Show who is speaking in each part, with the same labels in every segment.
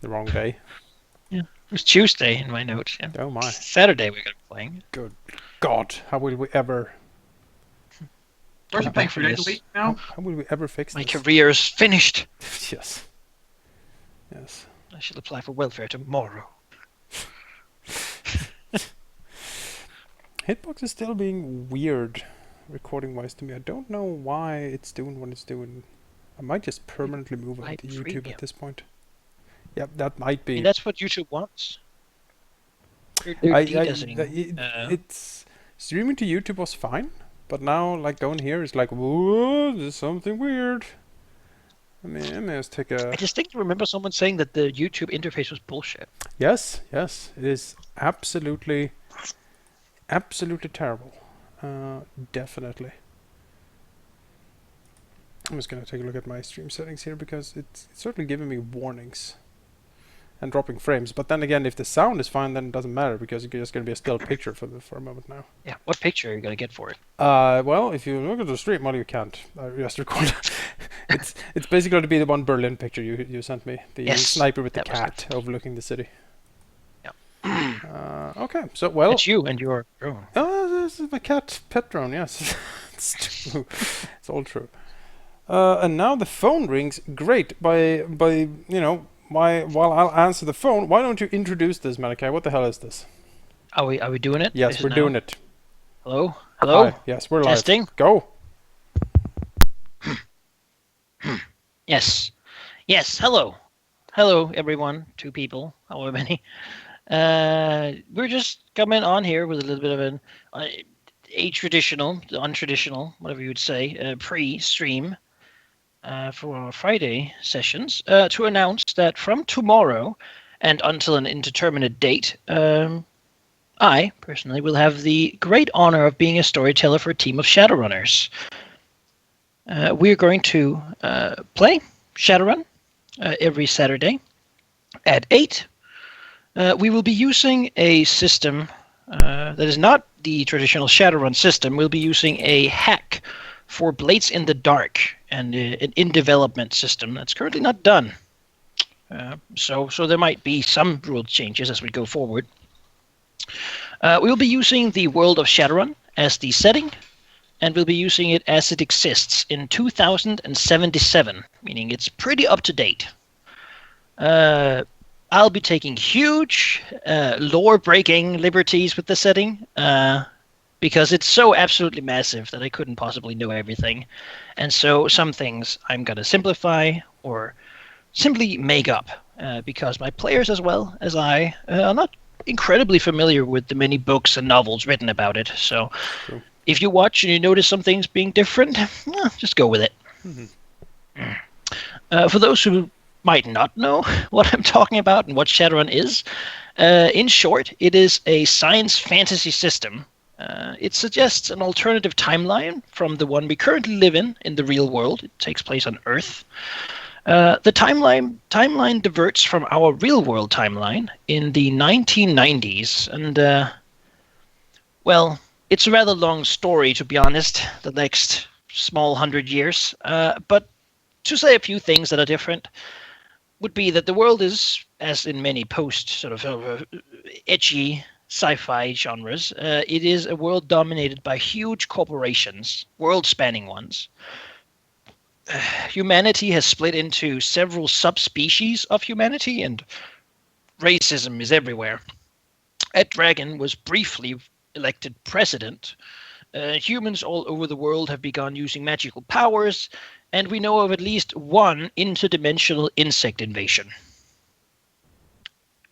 Speaker 1: the wrong day.
Speaker 2: Yeah. It was Tuesday in my notes. Yeah.
Speaker 1: Oh my.
Speaker 2: Saturday we're gonna be playing.
Speaker 1: Good God, how will we ever?
Speaker 3: Aren't you playing 3 days a
Speaker 2: Yes.
Speaker 3: week now?
Speaker 1: How will we ever fix
Speaker 2: My
Speaker 1: this?
Speaker 2: career is finished.
Speaker 1: Yes. Yes.
Speaker 2: I should apply for welfare tomorrow.
Speaker 1: Hitbox is still being weird, recording-wise to me. I don't know why it's doing what it's doing. I might just permanently move on to YouTube
Speaker 2: Premium.
Speaker 1: at this point. Yep, that might
Speaker 2: I
Speaker 1: be.
Speaker 2: mean, that's what YouTube wants. They're
Speaker 1: It's streaming to YouTube was fine, but now like going here is like, whoa, there's something weird. I mean, I may just take a.
Speaker 2: I distinctly remember someone saying that the YouTube interface was bullshit.
Speaker 1: Yes, yes, it is absolutely terrible. Definitely. I'm just gonna take a look at my stream settings here because it's certainly giving me warnings and dropping frames. But then again, if the sound is fine, then it doesn't matter because it's just gonna be a still picture for a moment now.
Speaker 2: Yeah, what picture are you gonna get for it?
Speaker 1: Well, if you look at the stream, well, you can't. I just record. it's basically going to be the one Berlin picture you sent me, the sniper with the cat overlooking the city.
Speaker 2: Yeah.
Speaker 1: Okay, so well.
Speaker 2: It's you and your drone.
Speaker 1: Oh, this is my cat pet drone. Yes, it's true. It's all true. And now the phone rings. Great. While I'll answer the phone, why don't you introduce this, Manaki? What the hell is this?
Speaker 2: Are we doing it?
Speaker 1: Yes, we're doing it.
Speaker 2: Hello? Hello?
Speaker 1: Hi. Yes, we're live.
Speaker 2: Testing.
Speaker 1: Go.
Speaker 2: Yes. Yes, hello. Hello, everyone. 2 people, however many. We're just coming on here with a little bit of an untraditional, whatever you would say, pre-stream for our Friday sessions to announce that from tomorrow and until an indeterminate date, I, personally, will have the great honor of being a storyteller for a team of Shadowrunners. We're going to play Shadowrun every Saturday at 8. We will be using a system that is not the traditional Shadowrun system. We'll be using a hack for Blades in the Dark and an in-development system that's currently not done. So there might be some rule changes as we go forward. We'll be using the world of Shadowrun as the setting, and we'll be using it as it exists in 2077, meaning it's pretty up to date. I'll be taking huge lore-breaking liberties with the setting because it's so absolutely massive that I couldn't possibly know everything. And so some things I'm going to simplify or simply make up because my players as well as I are not incredibly familiar with the many books and novels written about it. So if you watch and you notice some things being different, just go with it. Mm-hmm. For those who might not know what I'm talking about and what Shadowrun is, in short, it is a science fantasy system. It suggests an alternative timeline from the one we currently live in the real world. It takes place on Earth. The timeline diverts from our real-world timeline in the 1990s, and, well, it's a rather long story, to be honest, the next small 100 years. But to say a few things that are different would be that the world is, as in many post sort of edgy sci-fi genres, it is a world dominated by huge corporations, world-spanning ones. Humanity has split into several subspecies of humanity, and racism is everywhere. A dragon was briefly elected president. Humans all over the world have begun using magical powers, and we know of at least one interdimensional insect invasion.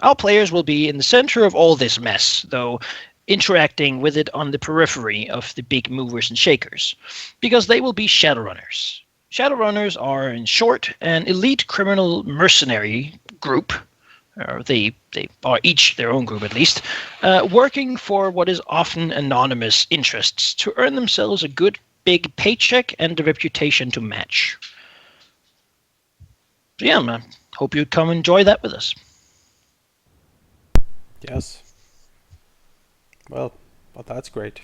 Speaker 2: Our players will be in the center of all this mess, though interacting with it on the periphery of the big movers and shakers, because they will be Shadowrunners. Shadowrunners are, in short, an elite criminal mercenary group, or they are each their own group at least, working for what is often anonymous interests to earn themselves a good big paycheck and a reputation to match. So yeah, I hope you'd come enjoy that with us.
Speaker 1: Yes. Well, that's great.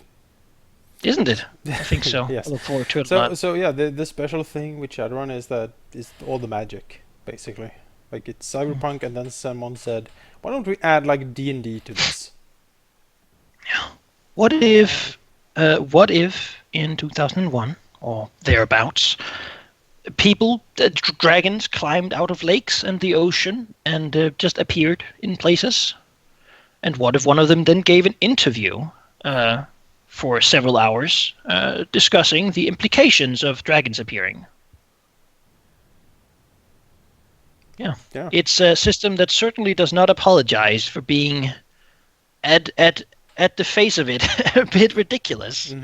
Speaker 2: Isn't it? I think so.
Speaker 1: Yes.
Speaker 2: I look forward to it a lot.
Speaker 1: So yeah, the special thing with Shadowrun is that it's all the magic, basically. Like it's cyberpunk, and then someone said, "Why don't we add like D&D to this?"
Speaker 2: What if in 2001 or thereabouts, dragons climbed out of lakes and the ocean and just appeared in places? And what if one of them then gave an interview for several hours discussing the implications of dragons appearing? Yeah. It's a system that certainly does not apologize for being, at the face of it, a bit ridiculous.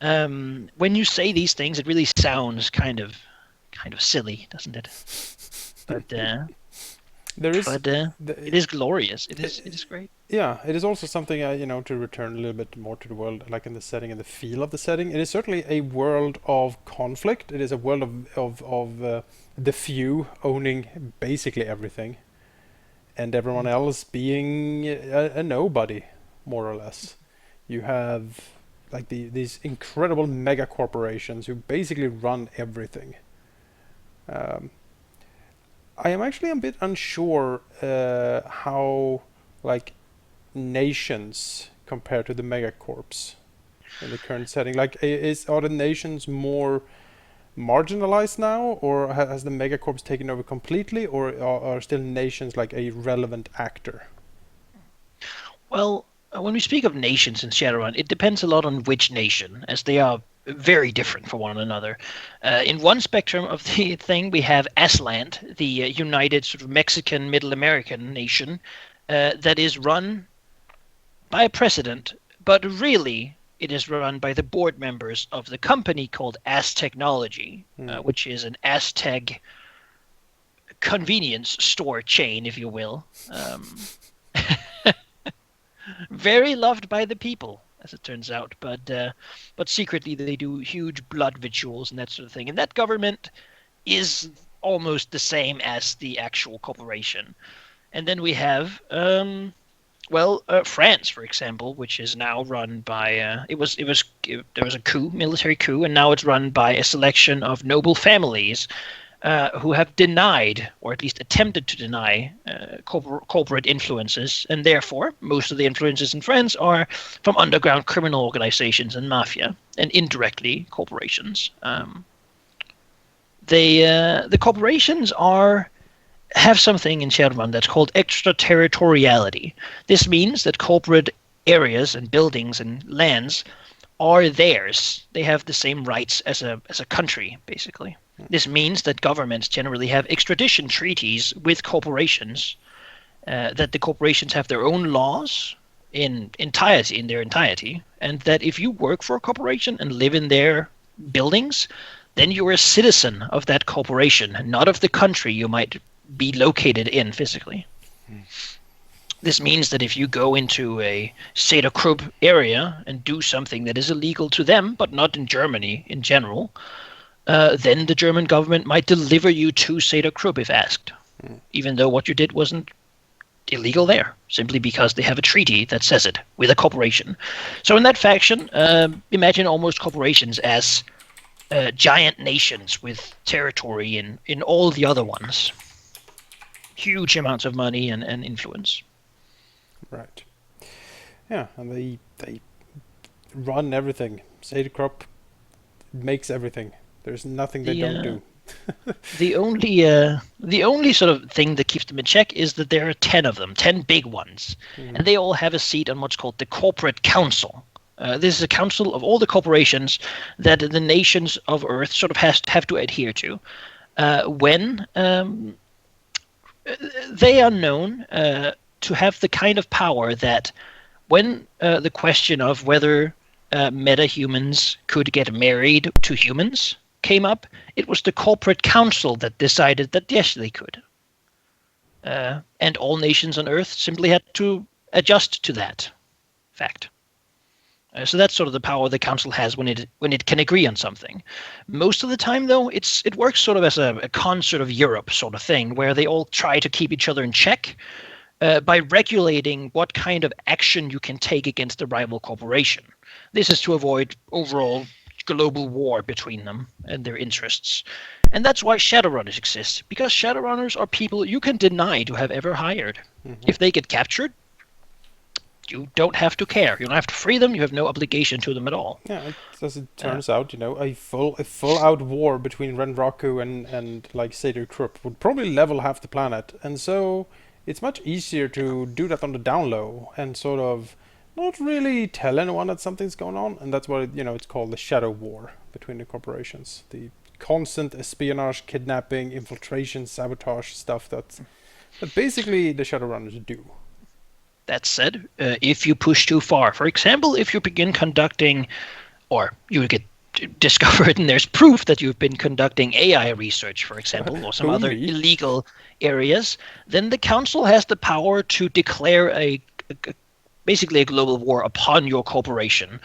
Speaker 2: When you say these things, it really sounds kind of silly, doesn't it? But it is glorious. It is great.
Speaker 1: Yeah, it is also something to return a little bit more to the world, like in the setting and the feel of the setting. It is certainly a world of conflict. It is a world of the few owning basically everything, and everyone else being a nobody, more or less. You have like these incredible mega corporations who basically run everything. I am actually a bit unsure how like nations compare to the megacorps in the current setting. Like, are the nations more marginalized now, or has the megacorps taken over completely, or are still nations like a relevant actor?
Speaker 2: Well, when we speak of nations in Shadowrun, it depends a lot on which nation, as they are very different from one another. In one spectrum of the thing, we have Asland, the united sort of Mexican Middle American nation that is run by a president, but really it is run by the board members of the company called Aztechnology, which is an Aztec convenience store chain, if you will. Very loved by the people, as it turns out, but secretly they do huge blood rituals and that sort of thing. And that government is almost the same as the actual corporation. And then we have, France, for example, which is now run by there was a coup, military coup, and now it's run by a selection of noble families who have denied, or at least attempted to deny, corporate influences, and therefore most of the influences in France are from underground criminal organizations and mafia, and indirectly corporations. The corporations have something in Shadowrun that's called extraterritoriality. This means that corporate areas and buildings and lands are theirs. They have the same rights as a country, basically. This means that governments generally have extradition treaties with corporations, that the corporations have their own laws in their entirety, and that if you work for a corporation and live in their buildings, then you're a citizen of that corporation, not of the country you might be located in physically. This means that if you go into a Seder-Krub area and do something that is illegal to them, but not in Germany in general, then the German government might deliver you to Seder-Krub if asked, even though what you did wasn't illegal there, simply because they have a treaty that says it with a corporation. So in that faction, imagine almost corporations as giant nations with territory in all the other ones. Huge amounts of money and influence.
Speaker 1: Right. Yeah, and they run everything. Seder-Krub makes everything. There's nothing they don't do.
Speaker 2: The only sort of thing that keeps them in check is that there are 10 of them, 10 big ones, and they all have a seat on what's called the Corporate Council. This is a council of all the corporations that the nations of Earth sort of have to adhere to. When they are known to have the kind of power that when the question of whether meta-humans could get married to humans came up, it was the corporate council that decided that yes, they could. And all nations on Earth simply had to adjust to that fact. So that's sort of the power the council has when it can agree on something. Most of the time, though, it works sort of as a concert of Europe sort of thing, where they all try to keep each other in check by regulating what kind of action you can take against a rival corporation. This is to avoid overall global war between them and their interests. And that's why Shadowrunners exist, because Shadowrunners are people you can deny to have ever hired. If they get captured, you don't have to care. You don't have to free them. You have no obligation to them at all.
Speaker 1: Yeah, as it turns out, a full out war between Renraku and like Seder Krupp would probably level half the planet, and so it's much easier to do that on the down low and sort of not really tell anyone that something's going on, and that's what it's called, the shadow war between the corporations, the constant espionage, kidnapping, infiltration, sabotage stuff that basically the Shadowrunners do.
Speaker 2: That said, if you push too far, for example, if you begin conducting, or you get discovered and there's proof that you've been conducting AI research, for example, or some other illegal areas, then the council has the power to declare basically a global war upon your corporation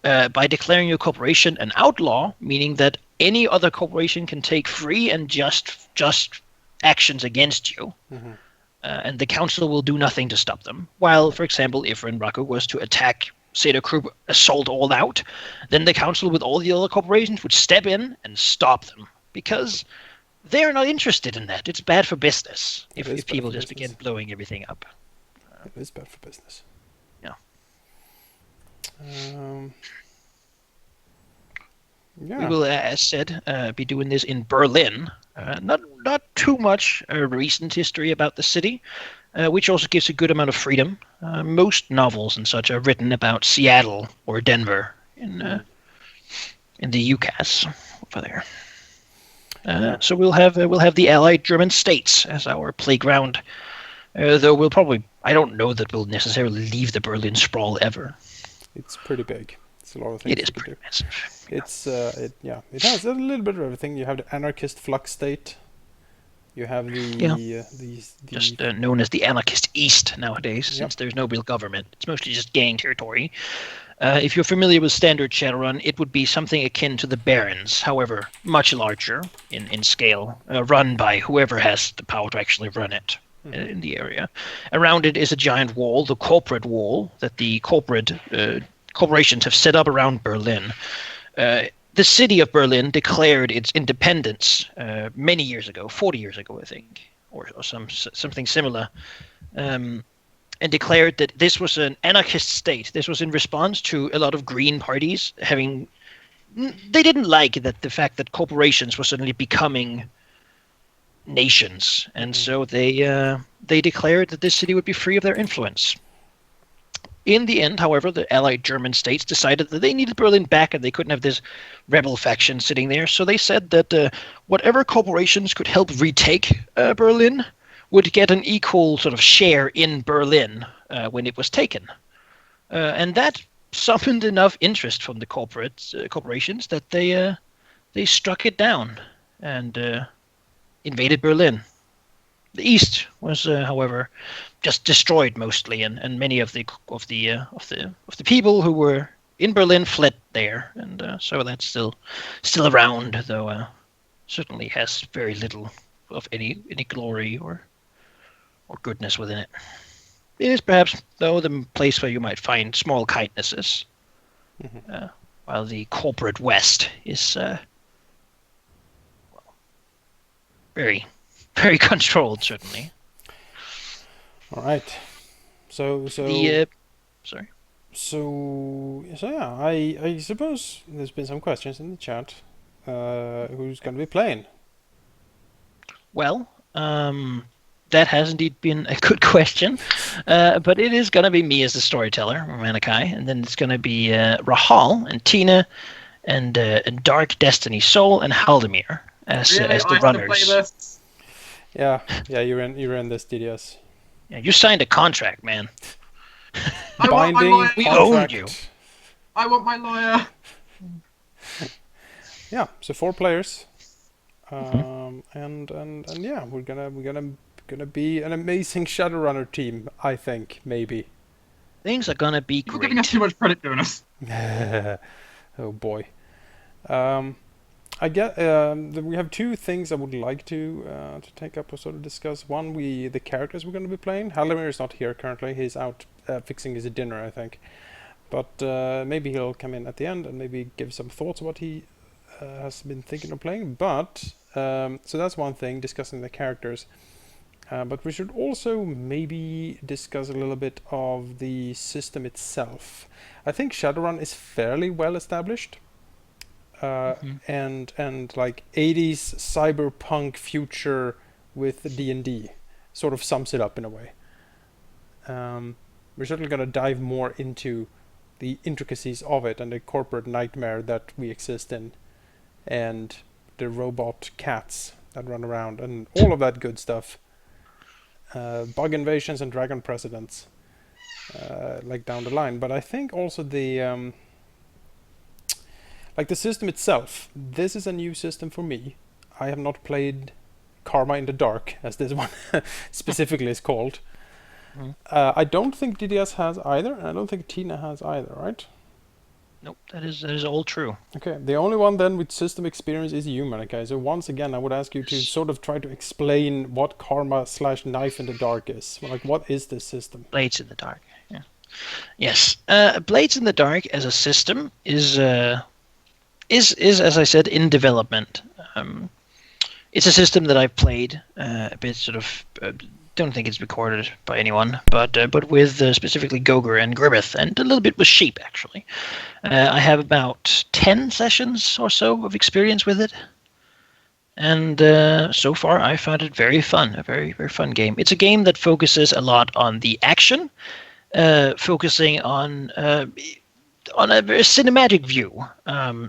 Speaker 2: by declaring your corporation an outlaw, meaning that any other corporation can take free and just actions against you. And the council will do nothing to stop them. While, for example, if Renraku was to attack Seder Krupp, assault all out, then the council with all the other corporations would step in and stop them, because they're not interested in that. It's bad for business if people just begin blowing everything up.
Speaker 1: It is bad for business.
Speaker 2: Yeah.
Speaker 1: Yeah.
Speaker 2: We will, as said, be doing this in Berlin. Not too much recent history about the city, which also gives a good amount of freedom. Most novels and such are written about Seattle or Denver in the UCAS over there. So we'll have the Allied German states as our playground. Though I don't know that we'll necessarily leave the Berlin sprawl ever.
Speaker 1: It's pretty big. It's a lot of things.
Speaker 2: It is pretty massive.
Speaker 1: Yeah. It has a little bit of everything. You have the anarchist flux state. You have the
Speaker 2: just known as the anarchist East nowadays, since there's no real government. It's mostly just gang territory. If you're familiar with standard Shadowrun, it would be something akin to the Barrens, however, much larger in scale, run by whoever has the power to actually run it in the area. Around it is a giant wall, the corporate wall, that the corporations have set up around Berlin. The city of Berlin declared its independence many years ago, 40 years ago, I think, or something similar, and declared that this was an anarchist state. This was in response to a lot of green parties they didn't like the fact that corporations were suddenly becoming nations, and so they declared that this city would be free of their influence. In the end, however, the Allied German states decided that they needed Berlin back and they couldn't have this rebel faction sitting there. So they said that whatever corporations could help retake Berlin would get an equal sort of share in Berlin when it was taken. And that summoned enough interest from the corporations that they struck it down and invaded Berlin. The East was, however, just destroyed mostly, and many of the people who were in Berlin fled there, and so that's still around, though certainly has very little of any glory or goodness within it. It is perhaps, though, the place where you might find small kindnesses, while the corporate West is very, very controlled, certainly.
Speaker 1: All right. So
Speaker 2: sorry.
Speaker 1: So yeah, I suppose there's been some questions in the chat. Who's going to be playing?
Speaker 2: Well, that has indeed been a good question, but it is going to be me as the storyteller, Manaki, and then it's going to be Rahal and Tine and DarkDestinySoul and Halldamir as the runners.
Speaker 1: Yeah, you ran this DDS.
Speaker 2: Yeah, you signed a contract, man.
Speaker 1: Binding
Speaker 2: we owned you.
Speaker 3: I want my lawyer.
Speaker 1: Yeah, so 4 players, and yeah, we're gonna be an amazing Shadowrunner team. I think maybe.
Speaker 2: Things are gonna be great.
Speaker 3: You're giving us too much credit, Jonas.
Speaker 1: Oh boy. I get we have 2 things I would like to take up or sort of discuss. One, the characters we're going to be playing. Halldamir is not here currently. He's out fixing his dinner, I think. But maybe he'll come in at the end and maybe give some thoughts on what he has been thinking of playing. But So that's one thing, discussing the characters. But we should also maybe discuss a little bit of the system itself. I think Shadowrun is fairly well established. And like 80s cyberpunk future with D&D sort of sums it up in a way. We're certainly going to dive more into the intricacies of it and the corporate nightmare that we exist in, and the robot cats that run around and all of that good stuff. Bug invasions and dragon precedents, like down the line. But I think also the like the system itself. This is a new system for me. I have not played Karma in the Dark, as this one specifically is called. I don't think DDS has either, and I don't think Tine has either, right?
Speaker 2: Nope, that is all true.
Speaker 1: Okay, the only one then with system experience is you, Manaki. So once again, I would ask you to sort of try to explain what Karma/Knife in the Dark is. Like, what is this system?
Speaker 2: Blades in the Dark. Yeah. Yes, Blades in the Dark as a system is as I said, in development. It's a system that I've played a bit, sort of. Don't think it's recorded by anyone, but with specifically Gogor and Grimmeth, and a little bit with Sheep actually. I have about 10 sessions or so of experience with it, and so far I found it very fun, a very very fun game. It's a game that focuses a lot on the action, focusing on a very cinematic view,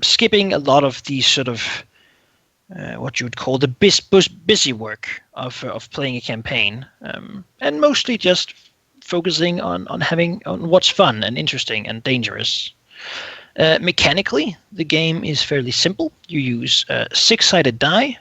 Speaker 2: skipping a lot of the sort of what you would call the busy work of playing a campaign, and mostly just focusing on what's fun and interesting and dangerous. Mechanically, the game is fairly simple. You use 6-sided die.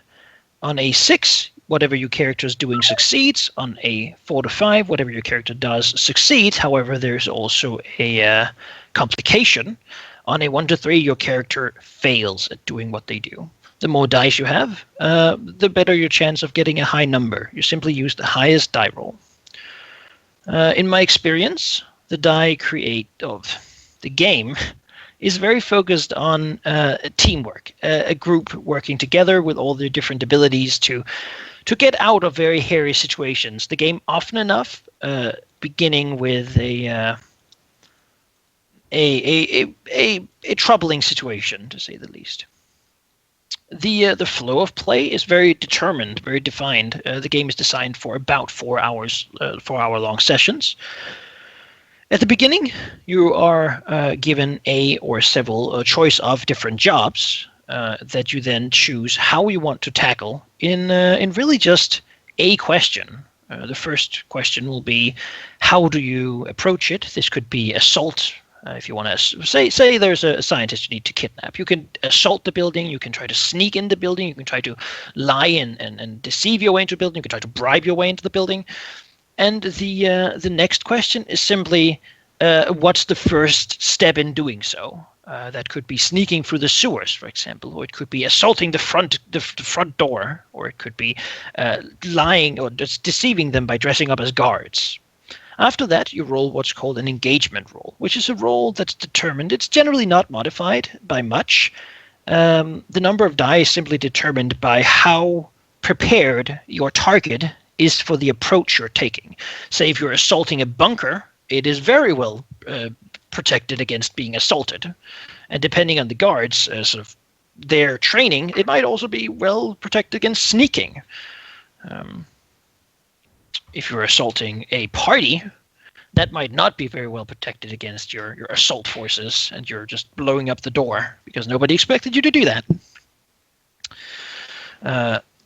Speaker 2: On a 6, whatever your character is doing succeeds. On a 4 to 5, whatever your character does succeeds. However, there's also a complication. On a 1 to 3, your character fails at doing what they do. The more dice you have, the better your chance of getting a high number. You simply use the highest die roll. In my experience, the die create of the game is very focused on teamwork, a group working together with all their different abilities to get out of very hairy situations. The game often enough beginning with a troubling situation, to say the least. The flow of play is very determined, very defined. The game is designed for about 4 hours, 4-hour-long sessions. At the beginning, you are given a or several choice of different jobs that you then choose how you want to tackle in really just a question. The first question will be, how do you approach it? This could be assault. If you want to say there's a scientist you need to kidnap, you can assault the building, you can try to sneak in the building, you can try to lie and deceive your way into the building, you can try to bribe your way into the building. And the next question is simply, what's the first step in doing so? That could be sneaking through the sewers, for example, or it could be assaulting the front door, or it could be lying or just deceiving them by dressing up as guards. After that, you roll what's called an engagement roll, which is a roll that's determined. It's generally not modified by much. The number of die is simply determined by how prepared your target is for the approach you're taking. Say if you're assaulting a bunker, it is very well protected against being assaulted. And depending on the guards, sort of their training, it might also be well protected against sneaking. If you're assaulting a party, that might not be very well protected against your assault forces, and you're just blowing up the door because nobody expected you to do that.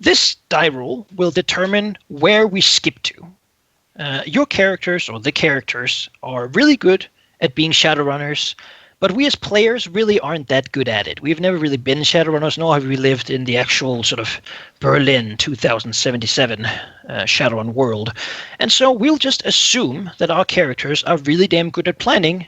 Speaker 2: This die roll will determine where we skip to. Your characters, or the characters, are really good at being Shadowrunners, but we as players really aren't that good at it. We've never really been Shadowrunners, nor have we lived in the actual sort of Berlin 2077 Shadowrun world. And so we'll just assume that our characters are really damn good at planning